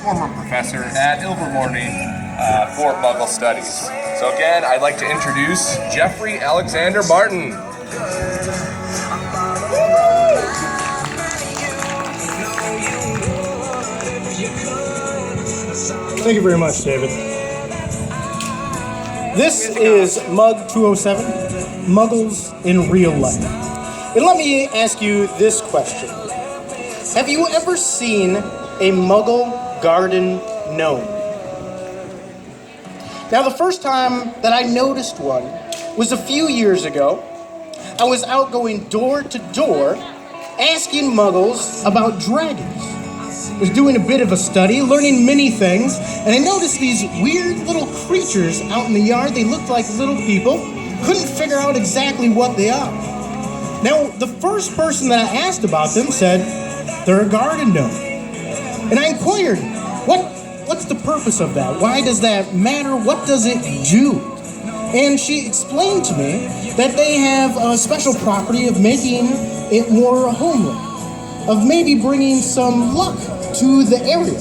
former professor at Ilvermorny for Muggle Studies. So again, I'd like to introduce Jeffrey Alexander Martin. Thank you very much, David. This is Mug 207, Muggles in Real Life. And let me ask you this question. Have you ever seen a Muggle garden gnome? Now, the first time that I noticed one was a few years ago. I was out going door to door asking Muggles about dragons. I was doing a bit of a study, learning many things, and I noticed these weird little creatures out in the yard. They looked like little people. Couldn't figure out exactly what they are. Now, the first person that I asked about them said, they're a garden gnome. And I inquired, what's the purpose of that? Why does that matter? What does it do? And she explained to me that they have a special property of making it more homely, of maybe bringing some luck to the area.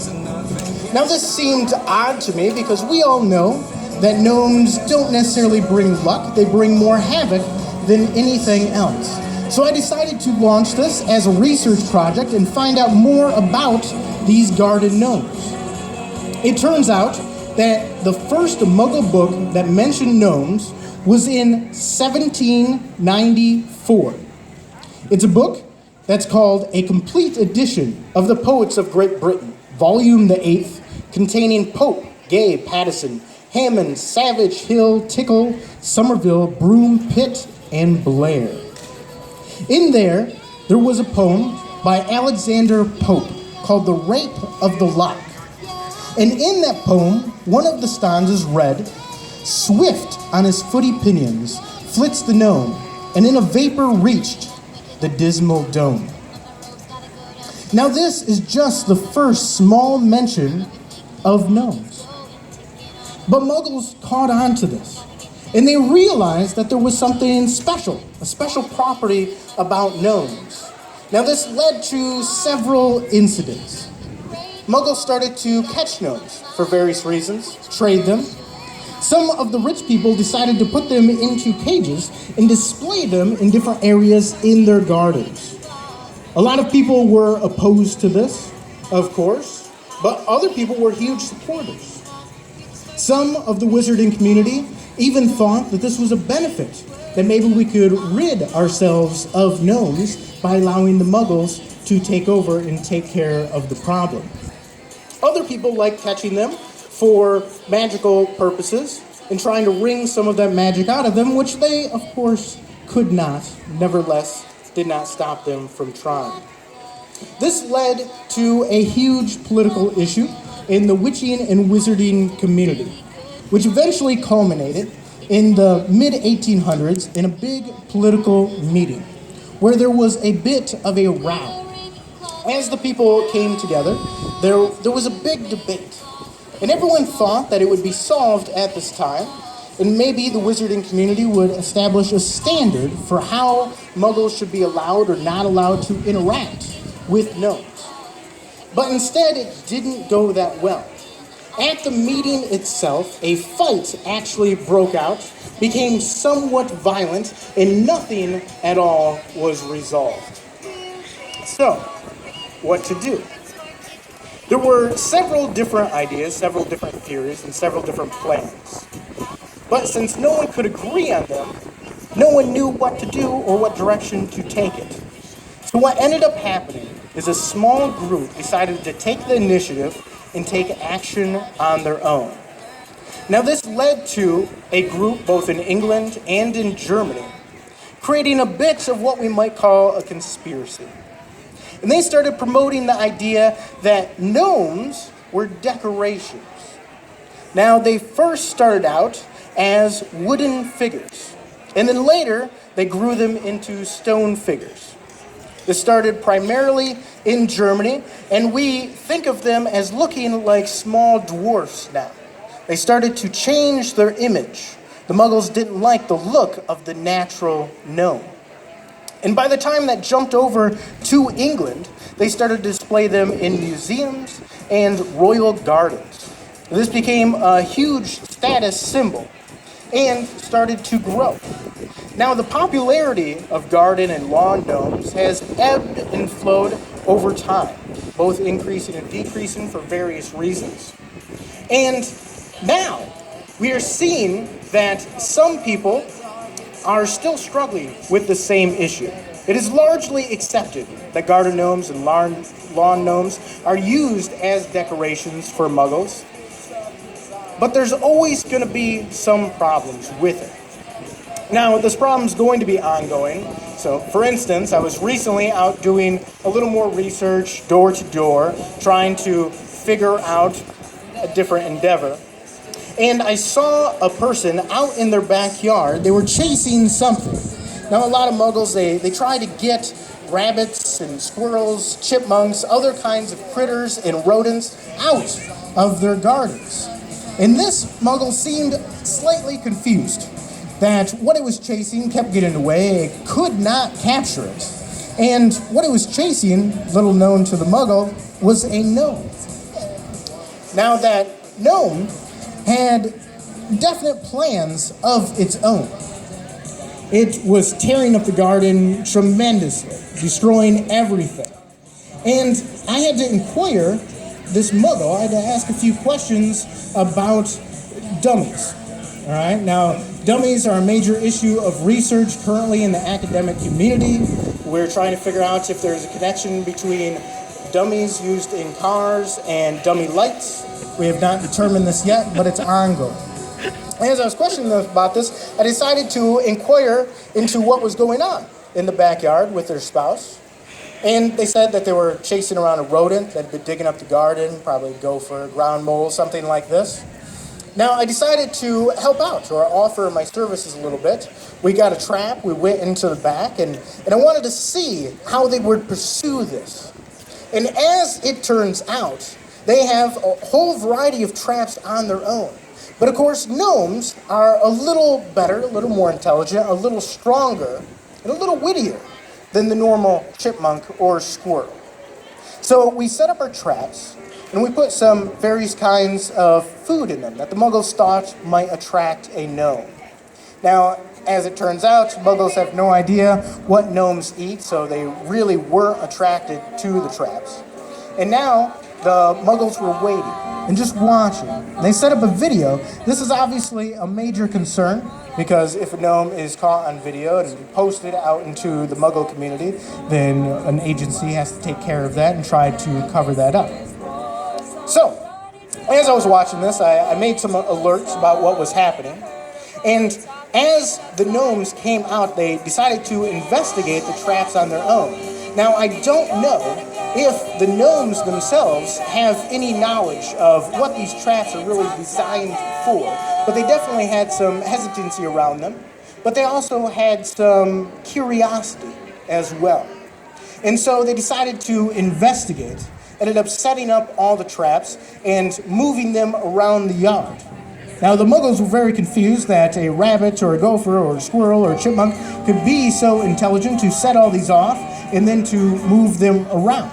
Now, this seemed odd to me because we all know that gnomes don't necessarily bring luck. They bring more havoc than anything else. So I decided to launch this as a research project and find out more about these garden gnomes. It turns out that the first Muggle book that mentioned gnomes was in 1794. It's a book that's called A Complete Edition of the Poets of Great Britain, Volume the 8th, containing Pope, Gay, Pattison, Hammond, Savage, Hill, Tickle, Somerville, Broome, Pitt, and Blair. In there was a poem by Alexander Pope called The Rape of the Lock. And in that poem, one of the stanzas read, "Swift on his footy pinions flits the gnome, and in a vapor reached the dismal dome." Now this is just the first small mention of gnomes. But Muggles caught on to this, and they realized that there was something special, a special property about gnomes. Now this led to several incidents. Muggles started to catch gnomes for various reasons, trade them. Some of the rich people decided to put them into cages and display them in different areas in their gardens. A lot of people were opposed to this, of course, but other people were huge supporters. Some of the wizarding community even thought that this was a benefit, that maybe we could rid ourselves of gnomes by allowing the Muggles to take over and take care of the problem. Other people liked catching them for magical purposes and trying to wring some of that magic out of them, which they, of course, could not. Nevertheless, did not stop them from trying. This led to a huge political issue in the witching and wizarding community, which eventually culminated in the mid-1800s in a big political meeting where there was a bit of a row. As the people came together, there was a big debate. And everyone thought that it would be solved at this time, and maybe the wizarding community would establish a standard for how Muggles should be allowed or not allowed to interact with gnomes. But instead, it didn't go that well. At the meeting itself, a fight actually broke out, became somewhat violent, and nothing at all was resolved. So, what to do? There were several different ideas, several different theories, and several different plans. But since no one could agree on them, no one knew what to do or what direction to take it. So what ended up happening is a small group decided to take the initiative and take action on their own. Now this led to a group both in England and in Germany, creating a bit of what we might call a conspiracy. And they started promoting the idea that gnomes were decorations. Now, they first started out as wooden figures, and then later they grew them into stone figures. This started primarily in Germany, and we think of them as looking like small dwarfs now. They started to change their image. The Muggles didn't like the look of the natural gnome. And by the time that jumped over to England, they started to display them in museums and royal gardens. This became a huge status symbol and started to grow. Now, the popularity of garden and lawn gnomes has ebbed and flowed over time, both increasing and decreasing for various reasons. And now, we are seeing that some people are still struggling with the same issue. It is largely accepted that garden gnomes and lawn gnomes are used as decorations for muggles, but there's always going to be some problems with it. Now, this problem's going to be ongoing. So, for instance, I was recently out doing a little more research, door to door, trying to figure out a different endeavor. And I saw a person out in their backyard. They were chasing something. Now, a lot of muggles, they try to get rabbits and squirrels, chipmunks, other kinds of critters and rodents out of their gardens. And this muggle seemed slightly confused that what it was chasing kept getting away. It could not capture it. And what it was chasing, little known to the muggle, was a gnome. Now, that gnome had definite plans of its own. It was tearing up the garden tremendously, destroying everything. And I had to inquire this muggle, I had to ask a few questions about dummies. All right, now dummies are a major issue of research currently in the academic community. We're trying to figure out if there's a connection between dummies used in cars and dummy lights. We have not determined this yet, but it's ongoing. As I was questioning them about this, I decided to inquire into what was going on in the backyard with their spouse. And they said that they were chasing around a rodent that had been digging up the garden, probably a gopher, ground mole, something like this. Now, I decided to help out or offer my services a little bit. We got a trap, we went into the back, and I wanted to see how they would pursue this. And as it turns out, they have a whole variety of traps on their own. But of course, gnomes are a little better, a little more intelligent, a little stronger, and a little wittier than the normal chipmunk or squirrel. So we set up our traps, and we put some various kinds of food in them that the muggles thought might attract a gnome. Now, as it turns out, muggles have no idea what gnomes eat, so they really weren't attracted to the traps. And now, the muggles were waiting and just watching. They set up a video. This is obviously a major concern, because if a gnome is caught on video and posted out into the muggle community, then an agency has to take care of that and try to cover that up. So, as I was watching this, I made some alerts about what was happening. And as the gnomes came out, they decided to investigate the traps on their own. Now, I don't know if the gnomes themselves have any knowledge of what these traps are really designed for, but they definitely had some hesitancy around them, but they also had some curiosity as well. And so they decided to investigate, ended up setting up all the traps and moving them around the yard. Now, the muggles were very confused that a rabbit or a gopher or a squirrel or a chipmunk could be so intelligent to set all these off and then to move them around.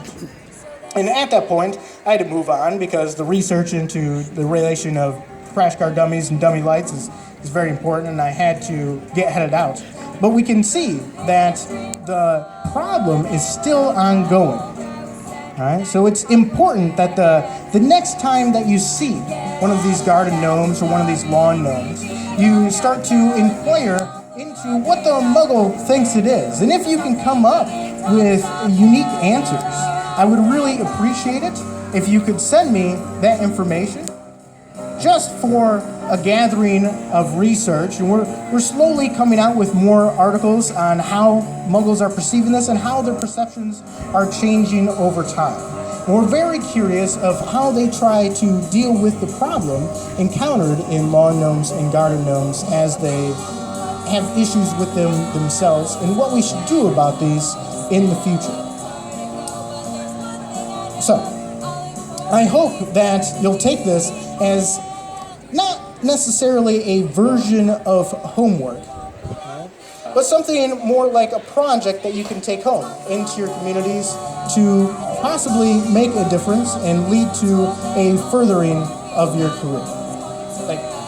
And at that point, I had to move on because the research into the relation of crash car dummies and dummy lights is very important, and I had to get headed out. But we can see that the problem is still ongoing. All right, so it's important that the next time that you see one of these garden gnomes or one of these lawn gnomes, you start to inquire into what the muggle thinks it is. And if you can come up with unique answers, I would really appreciate it if you could send me that information just for a gathering of research. And we're slowly coming out with more articles on how muggles are perceiving this and how their perceptions are changing over time. And we're very curious of how they try to deal with the problem encountered in lawn gnomes and garden gnomes as they have issues with them themselves, and what we should do about these in the future. So, I hope that you'll take this as not necessarily a version of homework, but something more like a project that you can take home into your communities to possibly make a difference and lead to a furthering of your career. Thank you.